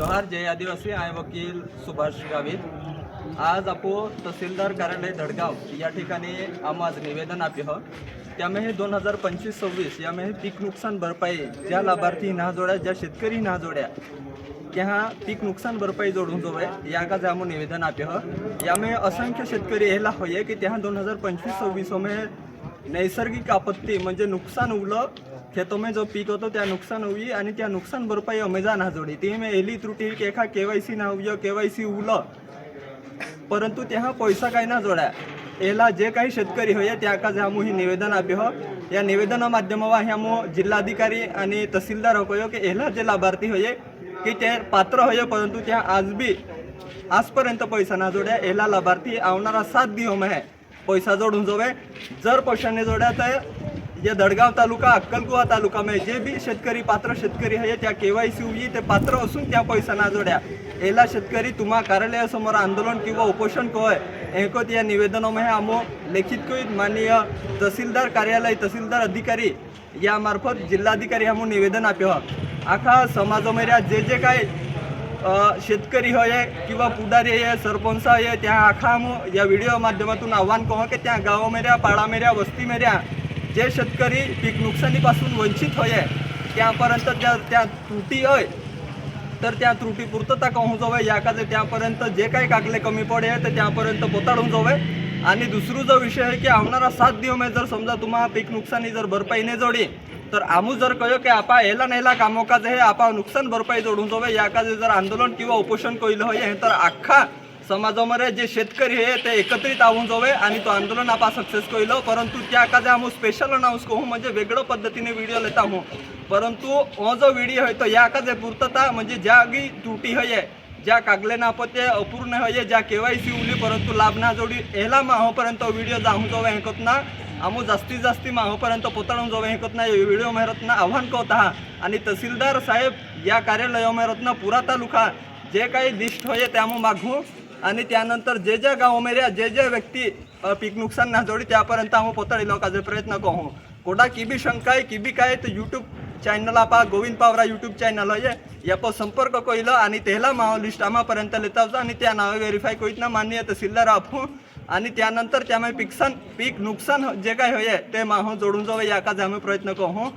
जोहार जय आदिवासी आय वकील सुभाष गावित। आज आपण तहसीलदार कार्यालय धडगाव या ठिकाणी आज निवेदन आपे हो त्यामध्ये 2025-26 यामध्ये पीक नुकसान भरपाई ज्या लाभार्थी ना जोड्या ज्या शेतकरी ना जोड्या त्या पीक नुकसान भरपाई जोडून जो है या का जामो निवेदन आपे हो यामें असंख्य शेतकरी याला होय की त्या 2025-26 में नैसर्गिक आपत्ती म्हणजे नुकसान उगलं खेतों में जो पीक होतो त्या नुकसान हुई आणि त्या नुकसान भरपाई अमेजा ना जोडी ती में एली त्रुटी के एका केवायसी ना हुई केवायसी उगलं परंतु त्या पैसा काय ना जोड्या एला जे काही शेतकरी होय त्या का जामू ही निवेदन आपे हो या निवेदना माध्यमावा ह्यामो जिल्हाधिकारी आणि तहसीलदार होयो की एला जे लाभार्थी होय की ते पात्र होय परंतु त्या आज भी आजपर्यंत पैसा ना जोड्या एला लाभार्थी आवणारा 7 दिवस में पैसा जोडून जोवे जर पैशाने जोड्या तर या धडगाव तालुका अक्कलकुवा तालुका में जे भी शेतकरी पात्र शेतकरी है त्या केवायसी हुई ते पात्र असून त्या पैसा ना जोड्या एला शेतकरी तुम्हा कार्यालयासमोर आंदोलन किंवा उपोषण कोय एको या निवेदनों में आमो लिखित कोई माननीय तहसीलदार कार्यालय तहसीलदार अधिकारी या मार्फत जिल्हाधिकारी हमो निवेदन आपे हो आखा समाजमेऱ्या जे जे काय शेतकरी होय किंवा पुढारी आहे सरपंच आहे त्या आखा या व्हिडिओ माध्यमातून आव्हान कहो की त्या गावामेऱ्या पाडामेऱ्या वस्तीमेऱ्या जे शेतकरी पीक नुकसानीपासून वंचित होय त्यापर्यंत त्या त्रुटी होय तर त्या त्रुटी पूर्तता कहून जावे याकाजे त्यापर्यंत जे काही कागले कमी पडे तर त्यापर्यंत पोताडून जावे आणि दुसरा जो विषय आहे की आवणारा 7 दिवस में जर समजा तुम्हा पीक नुकसानी जर भरपाई नाही जोडी तर आमू जर कहो की आपा एला नेला कामकाज हे आपा नुकसान भरपाई जोडून जावे याकाजे जर आंदोलन किंवा उपोषण कइलं होय तर अख्खा समाजामध्ये जे शेतकरी आहे ते एकत्रित आवून जावे आणि तो आंदोलन आपा सक्सेस कइलं परंतु त्या काजे आमू स्पेशल अनाउंस कहू म्हणजे वेगळं पद्धतीने व्हिडिओ लेता हूँ परंतु वो जो व्हिडिओ है तो या काजे पूर्तता म्हणजे ज्यागी त्रुटी है ज्या कागले नापते अपूर्ण होय ज्या केवायसी उली परंतु लाभ ना जोडी एला माहोपर्यंत व्हिडिओ जाऊन जावे हेकत ना आमू जास्तीत जास्ती माहोपर्यंत पोताळून जावे हेकत ना व्हिडिओ मेहरतना आव्हान करत हा आणि तहसीलदार साहेब या कार्यालय मेहरतना पुरा तालुका जे काही लिस्ट होय त्यामू मागू आणि त्यानंतर जे जे गावमेऱ्या जे जे व्यक्ती पीक नुकसान ना जोडी त्यापर्यंत आम्ही पोताळी लोकांचे प्रयत्न कहू कोडा की भी शंका आहे की भी काय तर यूट्यूब चॅनल आपा गोविंद पावरा यूट्यूब चॅनल आहे या पर संपर्क कइलं आणि तेला माव लिस्ट आम्हापर्यंत लेतावचं आणि त्या नावे व्हेरीफाय करीत ना माननीय तहसीलदार आपू आणि त्यानंतर त्यामुळे पीक नुकसान जे काय होय ते माहो जोडून जावे याकाजे आम्ही प्रयत्न कहू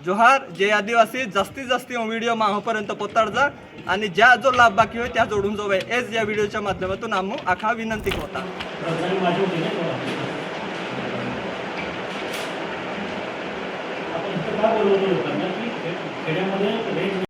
जोहार जय आदिवासी जास्तीत जास्ती व्हिडिओ माहोपर्यंत पोताड जा आणि ज्या जो लाभ बाकी होय त्या जोडून जावे एज या व्हिडिओच्या माध्यमातून आम्ही आखा विनंती करता आपण